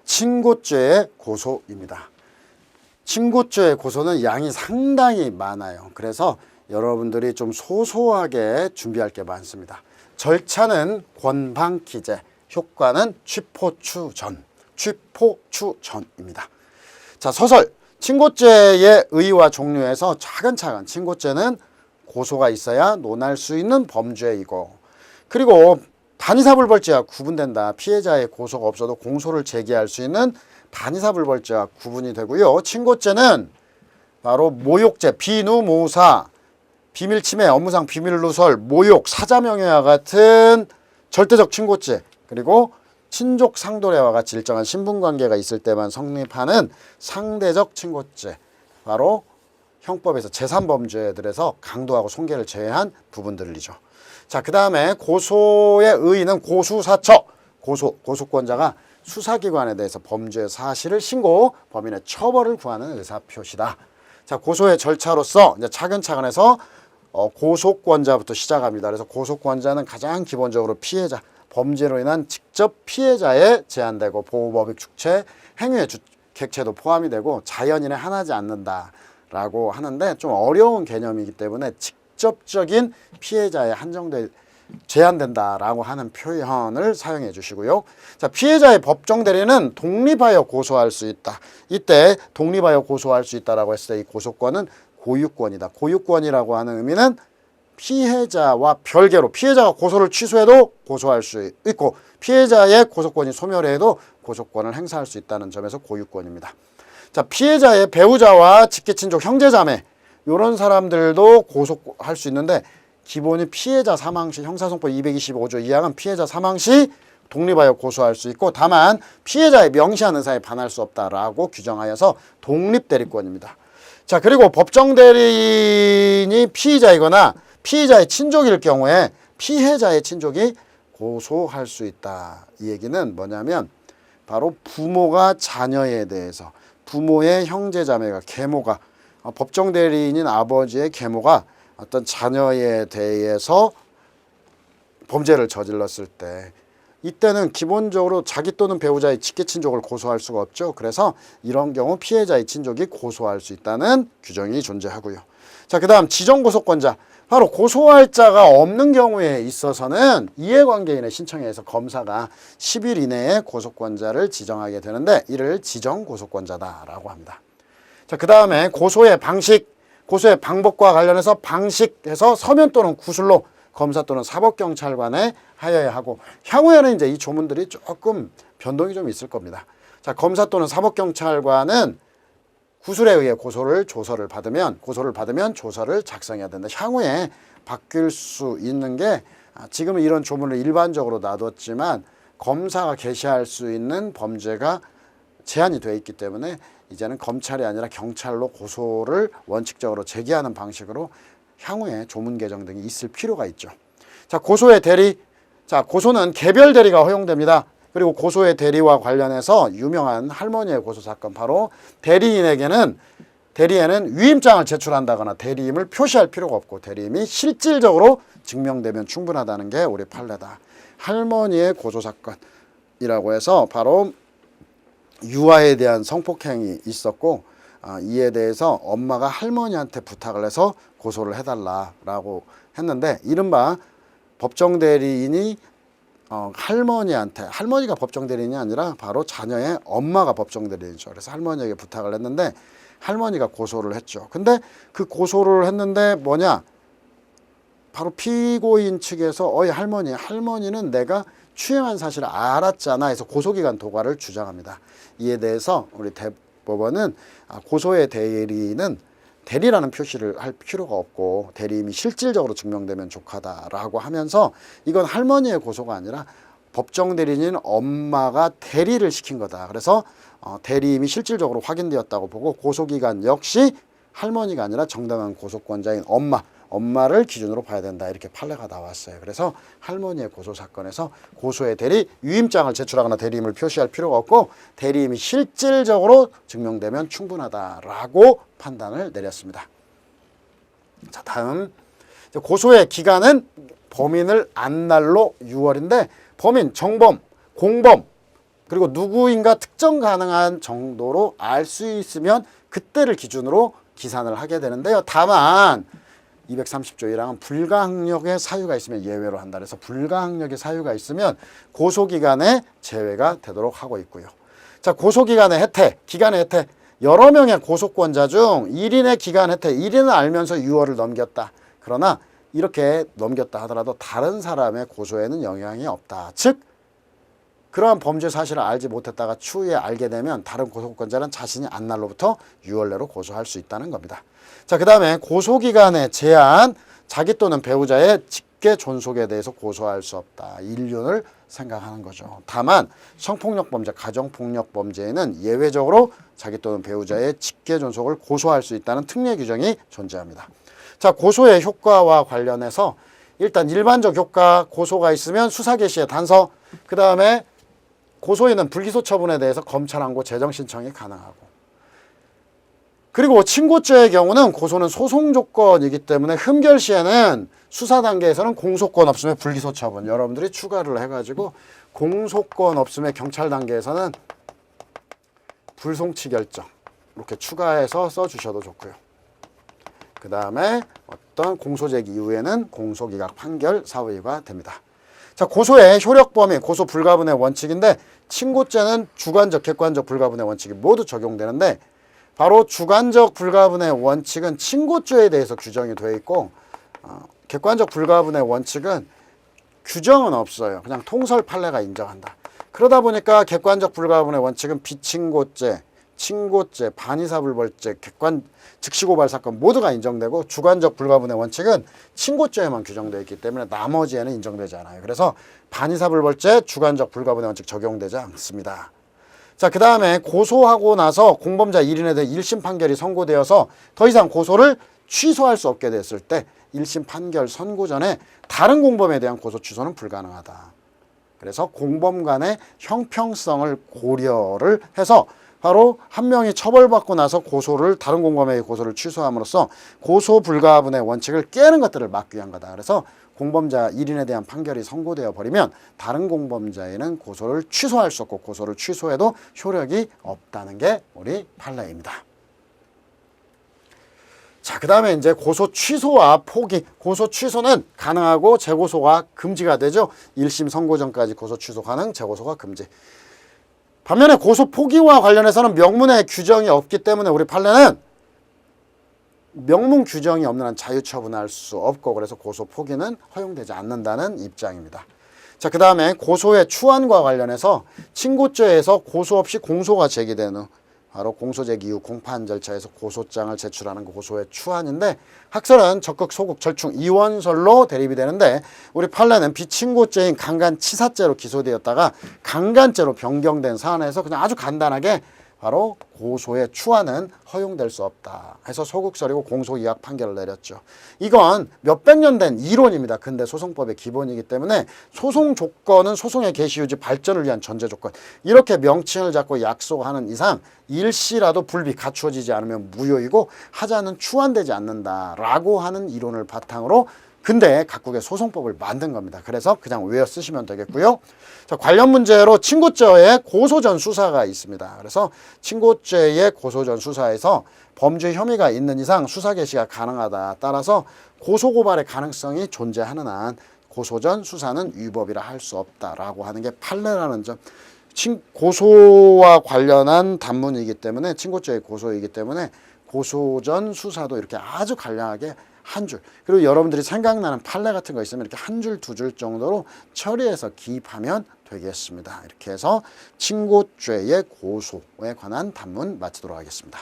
친고죄의 고소입니다. 친고죄의 고소는 양이 상당히 많아요. 그래서 여러분들이 좀 소소하게 준비할 게 많습니다. 절차는 권방기재, 효과는 취포추전입니다. 자, 서설 친고죄의 의의와 종류에서 차근차근 친고죄는 고소가 있어야 논할 수 있는 범죄이고, 그리고 반의사불벌죄와 구분된다. 피해자의 고소가 없어도 공소를 제기할 수 있는 반의사불벌죄와 구분이 되고요. 친고죄는 바로 모욕죄, 비누모사, 비밀침해, 업무상 비밀누설, 모욕, 사자명예와 같은 절대적 친고죄, 그리고 친족 상도례와 같이 일정한 신분관계가 있을 때만 성립하는 상대적 친고죄, 바로 형법에서 제3범죄들에서 강도하고 손괴를 제외한 부분들이죠. 자, 그 다음에 고소의 의의는 고수사처, 고소권자가 수사기관에 대해서 범죄 사실을 신고 범인의 처벌을 구하는 의사표시다. 자, 고소의 절차로서 이제 차근차근 해서 고소권자부터 시작합니다. 그래서 고소권자는 가장 기본적으로 피해자, 범죄로 인한 직접 피해자에 제한되고 보호법익 축체, 행위의 객체도 포함이 되고 자연인에 한하지 않는다라고 하는데 좀 어려운 개념이기 때문에 직접적인 피해자에 제한된다라고 하는 표현을 사용해 주시고요. 자, 피해자의 법정 대리는 독립하여 고소할 수 있다. 이때 독립하여 고소할 수 있다라고 했을 때 이 고소권은 고유권이다. 고유권이라고 하는 의미는 피해자와 별개로 피해자가 고소를 취소해도 고소할 수 있고 피해자의 고소권이 소멸해도 고소권을 행사할 수 있다는 점에서 고유권입니다. 자, 피해자의 배우자와 직계친족, 형제자매 이런 사람들도 고소할 수 있는데 기본이 피해자 사망 시 형사소송법 225조 2항은 피해자 사망 시 독립하여 고소할 수 있고 다만 피해자의 명시한 의사에 반할 수 없다라고 규정하여서 독립대리권입니다. 자, 그리고 법정 대리인이 피의자이거나 피의자의 친족일 경우에 피해자의 친족이 고소할 수 있다. 이 얘기는 뭐냐면 바로 부모가 자녀에 대해서 부모의 형제자매가 계모가 법정 대리인인 아버지의 계모가 어떤 자녀에 대해서 범죄를 저질렀을 때 이때는 기본적으로 자기 또는 배우자의 직계친족을 고소할 수가 없죠. 그래서 이런 경우 피해자의 친족이 고소할 수 있다는 규정이 존재하고요. 자, 그 다음 지정고소권자, 바로 고소할 자가 없는 경우에 있어서는 이해관계인의 신청에 의해서 검사가 10일 이내에 고소권자를 지정하게 되는데 이를 지정고소권자다라고 합니다. 자, 그 다음에 고소의 방식, 고소의 방법과 관련해서 방식에서 서면 또는 구술로 검사 또는 사법경찰관에 하여야 하고 향후에는 이제 이 조문들이 조금 변동이 좀 있을 겁니다. 자, 검사 또는 사법경찰관은 구술에 의해 조서를 받으면 조서를 작성해야 된다. 향후에 바뀔 수 있는 게 지금은 이런 조문을 일반적으로 놔뒀지만 검사가 개시할 수 있는 범죄가 제한이 되어 있기 때문에 이제는 검찰이 아니라 경찰로 고소를 원칙적으로 제기하는 방식으로 향후에 조문 개정 등이 있을 필요가 있죠. 자, 고소의 대리. 자, 고소는 개별 대리가 허용됩니다. 그리고 고소의 대리와 관련해서 유명한 할머니의 고소 사건, 바로 대리인에게는 위임장을 제출한다거나 대리임을 표시할 필요가 없고 대리임이 실질적으로 증명되면 충분하다는 게 우리 판례다. 할머니의 고소 사건이라고 해서 바로 유아에 대한 성폭행이 있었고 이에 대해서 엄마가 할머니한테 부탁을 해서 고소를 해달라라고 했는데 이른바 법정 대리인이 할머니가 법정 대리인이 아니라 바로 자녀의 엄마가 법정 대리인이죠. 그래서 할머니에게 부탁을 했는데 할머니가 고소를 했죠. 근데 그 고소를 했는데 뭐냐? 바로 피고인 측에서 할머니는 내가 추행한 사실을 알았잖아 해서 고소기간 도과를 주장합니다. 이에 대해서 우리 대법원은 고소의 대리는 대리라는 표시를 할 필요가 없고 대리임이 실질적으로 증명되면 족하다라고 하면서 이건 할머니의 고소가 아니라 법정 대리인 엄마가 대리를 시킨 거다. 그래서 대리임이 실질적으로 확인되었다고 보고 고소기간 역시 할머니가 아니라 정당한 고소권자인 엄마를 기준으로 봐야 된다. 이렇게 판례가 나왔어요. 그래서 할머니의 고소 사건에서 고소의 대리, 위임장을 제출하거나 대리임을 표시할 필요가 없고 대리임이 실질적으로 증명되면 충분하다라고 판단을 내렸습니다. 자, 다음 고소의 기간은 범인을 안 날로 6월인데 범인, 정범, 공범 그리고 누구인가 특정 가능한 정도로 알 수 있으면 그때를 기준으로 기산을 하게 되는데요. 다만 230조 1항은 불가항력의 사유가 있으면 예외로 한다. 그래서 불가항력의 사유가 있으면 고소기간에 제외가 되도록 하고 있고요. 자, 고소기간의 혜택, 기간의 혜택. 여러 명의 고소권자 중 1인의 기간 혜택, 1인은 알면서 6월을 넘겼다. 그러나 이렇게 넘겼다 하더라도 다른 사람의 고소에는 영향이 없다. 즉 그러한 범죄 사실을 알지 못했다가 추후에 알게 되면 다른 고소권자는 자신이 안 날로부터 6월 내로 고소할 수 있다는 겁니다. 자, 그 다음에 고소기간의 제한, 자기 또는 배우자의 직계 존속에 대해서 고소할 수 없다. 인륜을 생각하는 거죠. 다만 성폭력 범죄, 가정폭력 범죄에는 예외적으로 자기 또는 배우자의 직계 존속을 고소할 수 있다는 특례 규정이 존재합니다. 자, 고소의 효과와 관련해서 일단 일반적 효과, 고소가 있으면 수사 개시의 단서, 그 다음에 고소인은 불기소 처분에 대해서 검찰 항고 재정 신청이 가능하고, 그리고 친고죄의 경우는 고소는 소송 조건이기 때문에 흠결 시에는 수사 단계에서는 공소권 없음에 불기소 처분, 여러분들이 추가를 해가지고 공소권 없음에 경찰 단계에서는 불송치 결정 이렇게 추가해서 써주셔도 좋고요. 그 다음에 어떤 공소 제기 이후에는 공소기각 판결 사유가 됩니다. 자, 고소의 효력 범위, 고소 불가분의 원칙인데 친고죄는 주관적, 객관적 불가분의 원칙이 모두 적용되는데 바로 주관적 불가분의 원칙은 친고죄에 대해서 규정이 되어 있고 객관적 불가분의 원칙은 규정은 없어요. 그냥 통설 판례가 인정한다. 그러다 보니까 객관적 불가분의 원칙은 비친고죄, 친고죄, 반의사불벌죄, 즉시고발 사건 모두가 인정되고 주관적 불가분의 원칙은 친고죄에만 규정되어 있기 때문에 나머지에는 인정되지 않아요. 그래서 반의사불벌죄, 주관적 불가분의 원칙 적용되지 않습니다. 자, 그 다음에 고소하고 나서 공범자 1인에 대해 1심 판결이 선고되어서 더 이상 고소를 취소할 수 없게 됐을 때 1심 판결 선고 전에 다른 공범에 대한 고소 취소는 불가능하다. 그래서 공범 간의 형평성을 고려를 해서 바로 한 명이 처벌받고 나서 고소를 다른 공범에게 고소를 취소함으로써 고소 불가분의 원칙을 깨는 것들을 막기 위한 거다. 그래서 공범자 1인에 대한 판결이 선고되어 버리면 다른 공범자에는 고소를 취소할 수 없고 고소를 취소해도 효력이 없다는 게 우리 판례입니다. 자, 그 다음에 이제 고소 취소와 포기. 고소 취소는 가능하고 재고소가 금지가 되죠. 1심 선고 전까지 고소 취소 가능, 재고소가 금지. 반면에 고소 포기와 관련해서는 명문의 규정이 없기 때문에 우리 판례는 명문 규정이 없는 한 자유처분할 수 없고 그래서 고소 포기는 허용되지 않는다는 입장입니다. 자, 그 다음에 고소의 추안과 관련해서 친고죄에서 고소 없이 공소가 제기된 후 바로 공소제기 이후 공판 절차에서 고소장을 제출하는 거 고소의 추안인데 학설은 적극, 소극, 절충, 이원설로 대립이 되는데 우리 판례는 비친고죄인 강간치사죄로 기소되었다가 강간죄로 변경된 사안에서 그냥 아주 간단하게 바로 고소의 추안은 허용될 수 없다 해서 소극설이고 공소이악 판결을 내렸죠. 이건 몇백 년 된 이론입니다. 근대 소송법의 기본이기 때문에 소송 조건은 소송의 개시 유지 발전을 위한 전제 조건, 이렇게 명칭을 잡고 약속하는 이상 일시라도 불비 갖추어지지 않으면 무효이고 하자는 추안되지 않는다라고 하는 이론을 바탕으로 근데 각국의 소송법을 만든 겁니다. 그래서 그냥 외워 쓰시면 되겠고요. 자, 관련 문제로 친고죄의 고소전 수사가 있습니다. 그래서 친고죄의 고소전 수사에서 범죄 혐의가 있는 이상 수사 개시가 가능하다. 따라서 고소고발의 가능성이 존재하는 한 고소전 수사는 위법이라 할 수 없다라고 하는 게 판례라는 점. 고소와 관련한 단문이기 때문에 친고죄의 고소이기 때문에 고소전 수사도 이렇게 아주 간략하게 한 줄, 그리고 여러분들이 생각나는 판례 같은 거 있으면 이렇게 한 줄, 두 줄 정도로 처리해서 기입하면 되겠습니다. 이렇게 해서 친고죄의 고소에 관한 단문 마치도록 하겠습니다.